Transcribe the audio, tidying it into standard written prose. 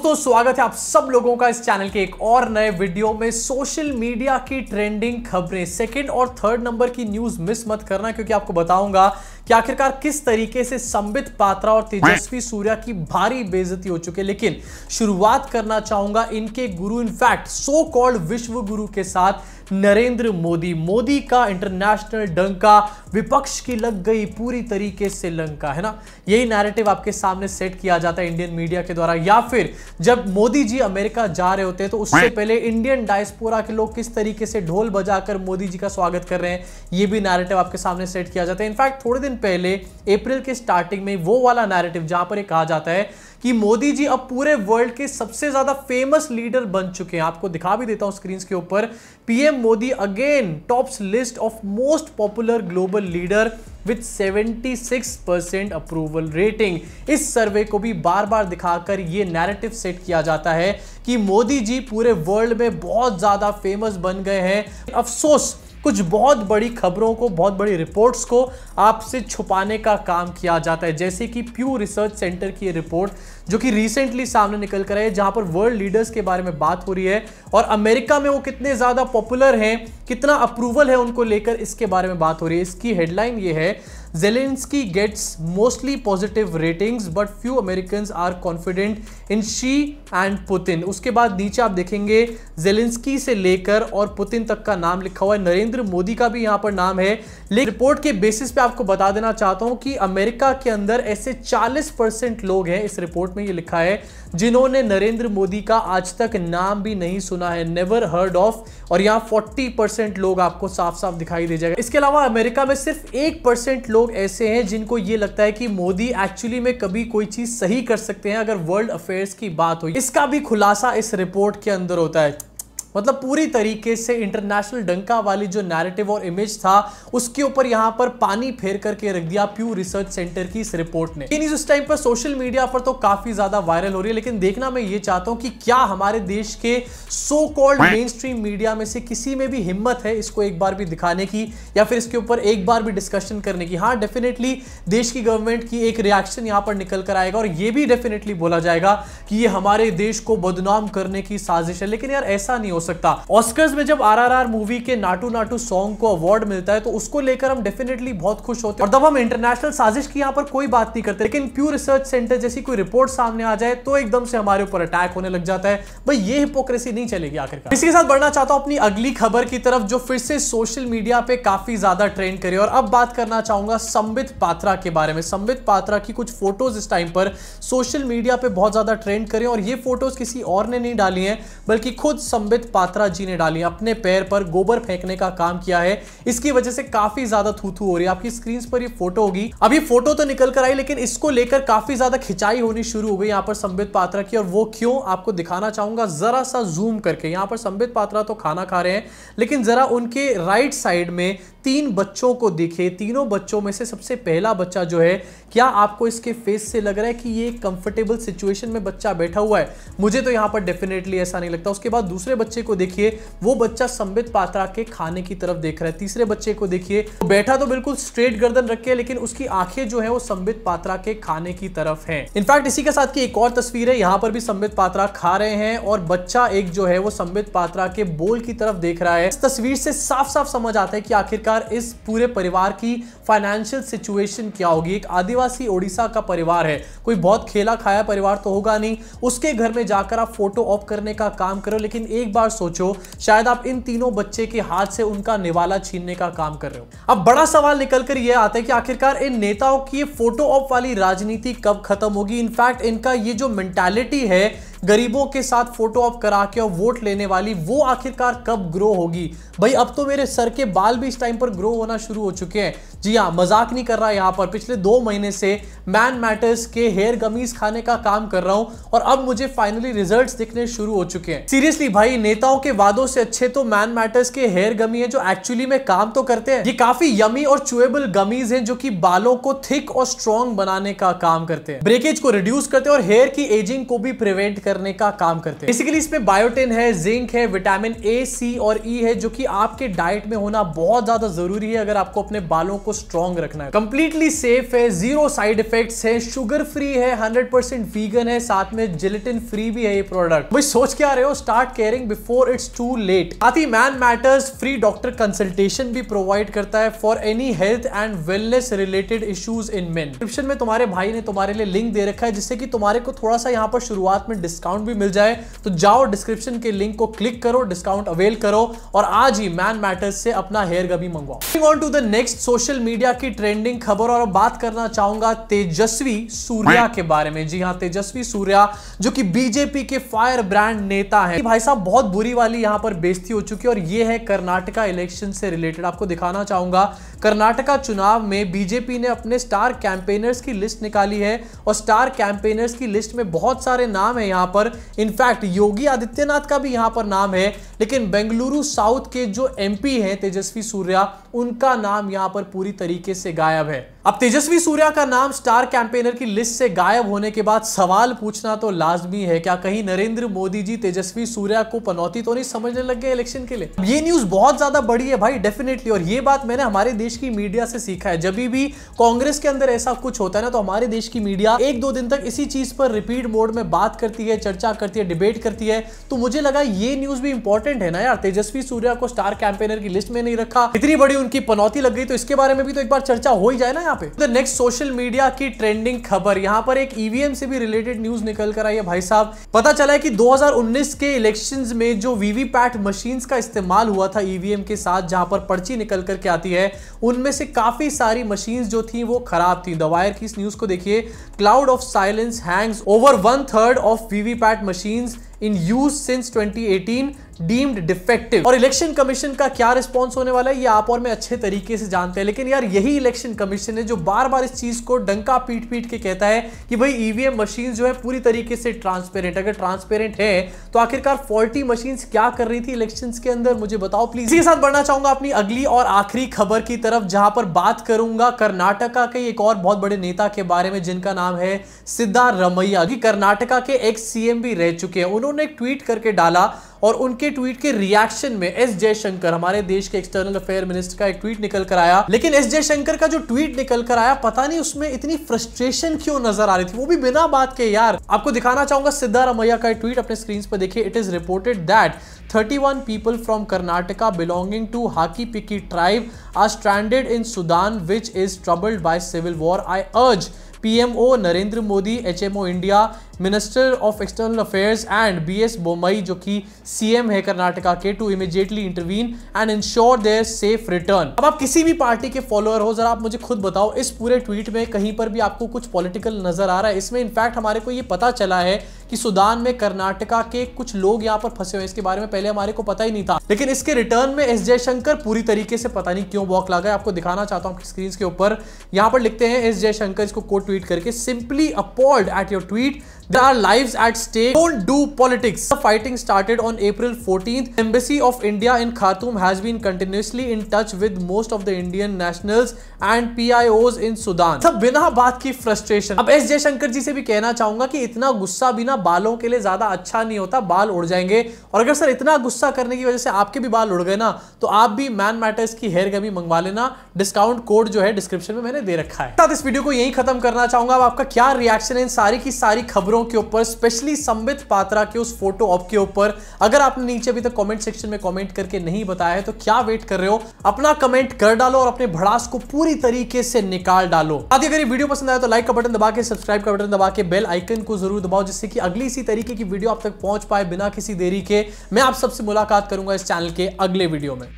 दोस्तों स्वागत है आप सब लोगों का इस चैनल के एक और नए वीडियो में। सोशल मीडिया की ट्रेंडिंग खबरें, सेकंड और थर्ड नंबर की न्यूज मिस मत करना, क्योंकि आपको बताऊंगा कि आखिरकार किस तरीके से संबित पात्रा और तेजस्वी सूर्या की भारी बेइज्जती हो चुकी है। लेकिन शुरुआत करना चाहूंगा इनके गुरु, इनफैक्ट सो कॉल्ड विश्व गुरु के साथ, नरेंद्र मोदी का इंटरनेशनल डंका, विपक्ष की लग गई पूरी तरीके से लंका, है ना। यही नैरेटिव आपके सामने सेट किया जाता है इंडियन मीडिया के द्वारा, या फिर जब मोदी जी अमेरिका जा रहे होते हैं तो उससे पहले इंडियन डायस्पोरा के लोग किस तरीके से ढोल बजाकर मोदी जी का स्वागत कर रहे हैं, ये भी नैरेटिव आपके सामने सेट किया जाता है। इनफैक्ट थोड़े दिन पहले अप्रैल के स्टार्टिंग में वो वाला नैरेटिव जहां पर कहा जाता है कि मोदी जी अब पूरे वर्ल्ड के सबसे ज्यादा फेमस लीडर बन चुके हैं। आपको दिखा भी देता हूं स्क्रीन के ऊपर, PM Modi again tops list of most popular global leader with 76% approval rating. इस सर्वे को भी बार बार दिखाकर यह नैरेटिव सेट किया जाता है कि मोदी जी पूरे वर्ल्ड में बहुत ज्यादा फेमस बन गए हैं। अफसोस कुछ बहुत बड़ी खबरों को, बहुत बड़ी रिपोर्ट्स को आपसे छुपाने का काम किया जाता है, जैसे कि प्यू रिसर्च सेंटर की रिपोर्ट जो कि रिसेंटली सामने निकल कर है, जहां पर वर्ल्ड लीडर्स के बारे में बात हो रही है और अमेरिका में वो कितने ज्यादा पॉपुलर हैं, कितना अप्रूवल है उनको लेकर, इसके बारे में बात हो रही है। इसकी हेडलाइन ये है, Zelensky gets mostly positive ratings but few Americans are confident in Xi and Putin। उसके बाद नीचे आप देखेंगे जेलेंस्की से लेकर और पुतिन तक का नाम लिखा हुआ है, नरेंद्र मोदी का भी यहां पर नाम है। लेकिन रिपोर्ट के बेसिस पे आपको बता देना चाहता हूं कि अमेरिका के अंदर ऐसे 40% लोग हैं, इस रिपोर्ट में ये लिखा है, जिन्होंने नरेंद्र मोदी का आज तक नाम भी नहीं सुना है, नेवर हर्ड ऑफ, और यहां 40% लोग आपको साफ साफ दिखाई दे जाएगा। इसके अलावा अमेरिका में सिर्फ 1% लोग ऐसे हैं जिनको यह लगता है कि मोदी एक्चुअली में कभी कोई चीज सही कर सकते हैं अगर वर्ल्ड अफेयर्स की बात हो। इसका भी खुलासा इस रिपोर्ट के अंदर होता है। मतलब पूरी तरीके से इंटरनेशनल डंका वाली जो नैरेटिव और इमेज था उसके ऊपर यहां पर पानी फेर करके रख दिया प्यू रिसर्च सेंटर की इस रिपोर्ट ने। ये न्यूज़ उस टाइम पर सोशल मीडिया पर तो काफी ज्यादा वायरल हो रही है, लेकिन देखना मैं ये चाहता हूं कि क्या हमारे देश के so called main stream media में से किसी में भी हिम्मत है इसको एक बार भी दिखाने की, या फिर इसके ऊपर एक बार भी डिस्कशन करने की। हाँ, डेफिनेटली देश की गवर्नमेंट की एक रिएक्शन यहां पर निकल कर आएगा और यह भी डेफिनेटली बोला जाएगा कि ये हमारे देश को बदनाम करने की साजिश है। लेकिन यार ऐसा नहीं सकता। ऑस्कर्स में जब आरआरआर मूवी के नाटू नाटू सॉन्ग को अवार्ड मिलता है तो उसको लेकर हम डेफिनेटली बहुत खुश होते हैं, और तब हम इंटरनेशनल साजिश की यहां पर कोई बात नहीं करते। लेकिन प्यू रिसर्च सेंटर जैसी कोई रिपोर्ट सामने आ जाए तो एकदम से हमारे ऊपर अटैक होने लग जाता है। भाई ये हिपोक्रेसी नहीं चलेगी आखिरकार। इसी के साथ बढ़ना चाहता हूं अपनी अगली खबर की तरफ, जो फिर से सोशल मीडिया पे काफी ज्यादा ट्रेंड करे, और अब बात करना चाहूंगा संबित पात्रा के बारे में। संबित पात्रा की कुछ फोटोज इस टाइम पर सोशल मीडिया पे बहुत ज्यादा ट्रेंड करे, और ये फोटोज किसी और ने नहीं डाली है बल्कि खुद संबित पात्रा जी ने डाली। अपने पैर पर गोबर फेंकने का काम किया है, इसकी वजह से काफी ज्यादा थू-थू हो रही है। आपकी स्क्रीन पर ये फोटो होगी, अभी फोटो तो निकल कर आई लेकिन इसको लेकर काफी ज्यादा खिंचाई होनी शुरू हो गई यहां पर संबित पात्रा की, और वो क्यों आपको दिखाना चाहूंगा जरा सा जूम करके। यहां पर संबित पात्रा तो खाना खा रहे हैं, लेकिन जरा उनके राइट साइड में 3 बच्चों को दिखे। तीनों बच्चों में से सबसे पहला बच्चा जो है, क्या आपको इसके फेस से लग रहा है कि ये कंफर्टेबल सिचुएशन में बच्चा बैठा हुआ है? मुझे तो यहां पर डेफिनेटली ऐसा नहीं लगता। उसके बाद दूसरे बच्चे को देखिए, वो बच्चा संबित पात्रा के खाने की तरफ देख रहा है। तीसरे बच्चे को देखिए, बैठा तो बिल्कुल स्ट्रेट गर्दन रख के, लेकिन उसकी आंखें जो है वो संबित पात्रा के खाने की तरफ है। इनफैक्ट इसी के साथ की एक और तस्वीर है, यहां पर भी संबित पात्रा खा रहे हैं और बच्चा एक जो है वो संबित पात्रा के बोल की तरफ देख रहा है। इस तस्वीर से साफ साफ समझ आता है कि आखिरकार इस पूरे परिवार की फाइनेंशियल सिचुएशन क्या होगी। एक आदिवासी ओडिशा का परिवार है, कोई बहुत खेला खाया परिवार तो होगा नहीं। उसके घर में जाकर आप फोटो ऑफ करने का काम करो, लेकिन एक बार सोचो, शायद आप इन तीनों बच्चे के हाथ से उनका निवाला छीनने का काम कर रहे हो। अब बड़ा सवाल निकलकर यह आता है कि आखिरकार इन नेताओं की फोटो ऑफ वाली राजनीति कब खत्म होगी। इनफैक्ट इनका ये जो मेंटालिटी है गरीबों के साथ फोटो ऑफ करा के और वोट लेने वाली, वो आखिरकार कब ग्रो होगी। भाई अब तो मेरे सर के बाल भी इस टाइम पर ग्रो होना शुरू हो चुके हैं। जी हाँ, मजाक नहीं कर रहा यहां पर। पिछले 2 महीने से मैन मैटर्स के हेयर गमीज खाने का काम कर रहा हूं और अब मुझे फाइनली रिजल्ट्स दिखने शुरू हो चुके हैं। सीरियसली भाई, नेताओं के वादों से अच्छे तो मैन मैटर्स के हेयर गमी है जो एक्चुअली में काम तो करते हैं। ये काफी यमी और चुएबल गमीज हैं जो कि बालों को थिक और स्ट्रॉन्ग बनाने का काम करते हैं, ब्रेकेज को रिड्यूस करते हैं और हेयर की एजिंग को भी प्रिवेंट करने का काम करते हैं। बेसिकली इसमें बायोटिन है, जिंक है, विटामिन ए, सी और ई है, जो कि आपके डाइट में होना बहुत ज्यादा जरूरी है अगर आपको अपने बालों को को स्ट्रॉन्ग रखना है। कंप्लीटली सेफ है, जीरो साइड इफेक्ट्स है, शुगर फ्री है, 100% वीगन है, साथ में जिलेटिन फ्री भी है ये प्रोडक्ट। भाई सोच क्या रहे हो, start caring before it's too late. साथ ही Man Matters free doctor consultation भी प्रोवाइड करता है for any health and wellness related issues in men. Description में तुम्हारे भाई ने तुम्हारे लिए लिंक दे रखा है जिससे कि तुम्हारे को थोड़ा सा यहाँ पर शुरुआत में डिस्काउंट भी मिल जाए। तो जाओ डिस्क्रिप्शन के लिंक को क्लिक करो, डिस्काउंट अवेल करो और आज ही मैन मैटर्स से अपना हेयर गबी मंगवाओ। Moving on to the next social media की ट्रेंडिंग खबर और बात करना चाहूंगा तेजस्वी सूर्या के बारे में। जी हां, तेजस्वी सूर्या जो कि बीजेपी के फायर ब्रांड नेता हैं। भाई साहब बहुत बुरी वाली यहां पर बेइज्जती हो चुकी है और ये है कर्नाटका इलेक्शन से रिलेटेड। आपको दिखाना चाहूंगा कर्नाटका चुनाव में बीजेपी ने अपने स्टार कैंपेनर्स की लिस्ट निकाली है और स्टार कैंपेनर्स की लिस्ट में बहुत सारे नाम है यहां पर। इनफैक्ट योगी आदित्यनाथ का भी यहां पर नाम है, लेकिन बेंगलुरु साउथ के जो एमपी हैं तेजस्वी सूर्या, उनका नाम यहां पर पूरी तरीके से गायब है। अब तेजस्वी सूर्या का नाम स्टार कैंपेनर की लिस्ट से गायब होने के बाद सवाल पूछना तो लाजमी है, क्या कहीं नरेंद्र मोदी जी तेजस्वी सूर्या को पनौती तो नहीं समझने लग गए इलेक्शन के लिए? ये न्यूज बहुत ज्यादा बड़ी है भाई, डेफिनेटली। और ये बात मैंने हमारे देश की मीडिया से सीखा है। जब भी कांग्रेस के अंदर ऐसा कुछ होता है ना, तो हमारे देश की मीडिया 1-2 दिन तक इसी चीज पर रिपीट मोड में बात करती है, चर्चा करती है, डिबेट करती है। तो मुझे लगा ये न्यूज भी इंपॉर्टेंट है ना यार, तेजस्वी सूर्या को स्टार कैंपेनर की लिस्ट में नहीं रखा, इतनी बड़ी उनकी पनौती लग गई, तो इसके बारे में भी तो एक बार चर्चा हो ही जाए ना यहाँ पे। नेक्स्ट सोशल मीडिया की ट्रेंडिंग खबर, यहाँ पर एक ईवीएम से भी रिलेटेड न्यूज निकल कर आई है भाई साहब। पता चला है कि 2019 के इलेक्शंस में जो वीवीपैट मशीन्स का इस्तेमाल हुआ था ईवीएम के साथ, जहां पर पर्ची निकल करके आती है, उनमें से काफी सारी मशीन्स जो थी वो खराब थी। द वायर की इस न्यूज को देखिए, cloud of silence Hanks over 1/3 of VVPAT machines in use since 2018 deemed defective. और इलेक्शन कमीशन का क्या रिस्पॉन्स होने वाला है ये आप और मैं अच्छे तरीके से जानते हैं, लेकिन यार यही इलेक्शन कमीशन है जो बार बार इस चीज को डंका पीट पीट के कहता है कि भाई ईवीएम मशीन जो है पूरी तरीके से ट्रांसपेरेंट। अगर ट्रांसपेरेंट है तो आखिरकार फॉल्टी मशीन्स क्या कर रही थी इलेक्शंस के अंदर, मुझे बताओ प्लीज। इसी के साथ बढ़ना चाहूंगा अपनी अगली और आखिरी खबर की तरफ, जहां पर बात करूंगा कर्नाटका के एक और बहुत बड़े नेता के बारे में जिनका नाम है सिद्धारमैया। कर्नाटका के एक्स सीएम भी रह चुके हैं। उन्होंने एक ट्वीट करके डाला और उनके ट्वीट के रिएक्शन में एस जयशंकर, हमारे देश के एक्सटर्नल अफेयर मिनिस्टर का एक ट्वीट निकल कर आया। लेकिन एस जयशंकर का जो ट्वीट निकल कर आया, पता नहीं उसमें इतनी फ्रस्ट्रेशन क्यों नजर आ रही थी, वो भी बिना बात के यार। आपको दिखाना चाहूंगा सिद्धारमैया का ट्वीट अपने स्क्रीन पर देखिए। It is reported that 31 people from Karnataka belonging to Haki Piki tribe are stranded in Sudan, which is troubled by civil war. I urge PMO Narendra Modi, HMO India, Minister of External Affairs and BS Bommai जो कि CM है कर्नाटका के, to immediately intervene and ensure their safe return। अब आप किसी भी party के follower हो, जरा आप मुझे खुद बताओ इस पूरे ट्वीट में कहीं पर भी आपको कुछ पॉलिटिकल नजर आ रहा है? इसमें इनफैक्ट हमारे को ये पता चला है कि सूडान में कर्नाटका के कुछ लोग यहाँ पर फंसे हुए हैं। इसके बारे में पहले हमारे को पता ही नहीं था, लेकिन इसके रिटर्न में एस जयशंकर पूरी तरीके से पता नहीं क्यों बौखला गए। आपको दिखाना चाहता हूं स्क्रीन के ऊपर, यहाँ पर लिखते हैं एस जयशंकर, इसको कोट ट्वीट करके, simply appalled at your tweet, there are lives at stake, don't do politics। The fighting started on April 14th। Embassy of India in Khartoum has been continuously in touch with most of the Indian nationals and PIOs in Sudan। सब बिना बात की frustration. अब S Jaishankar जी से भी कहना चाहूंगा कि इतना गुस्सा बिना बालों के लिए ज्यादा अच्छा नहीं होता, बाल उड़ जाएंगे। और अगर सर इतना गुस्सा करने की वजह से आपके भी बाल उड़ गए ना, तो आप भी मैन मैटर्स की हेयर गमी मंगवा लेना। डिस्काउंट कोड जो है डिस्क्रिप्शन में मैंने दे रखा है। साथ इस वीडियो को यही खत्म करना चाहूंगा। अब आपका क्या रिएक्शन है इन सारी की सारी खबरों के ऊपर, स्पेशली संबित पात्रा के उस फोटो ऑप के ऊपर? अगर आपने नीचे अभी तक कमेंट सेक्शन में कमेंट करके नहीं बताया है तो क्या वेट कर रहे हो, अपना कमेंट कर डालो और अपने भड़ास को पूरी तरीके से निकाल डालो। साथ ही अगर ये वीडियो पसंद आया तो लाइक का बटन दबा के, सब्सक्राइब का बटन दबा के, बेल आइकन को जरूर दबाओ, जिससे कि अगली इसी तरीके की वीडियो आप तक पहुंच पाए बिना किसी देरी के। मैं आप सबसे मुलाकात करूंगा इस चैनल के अगले वीडियो में।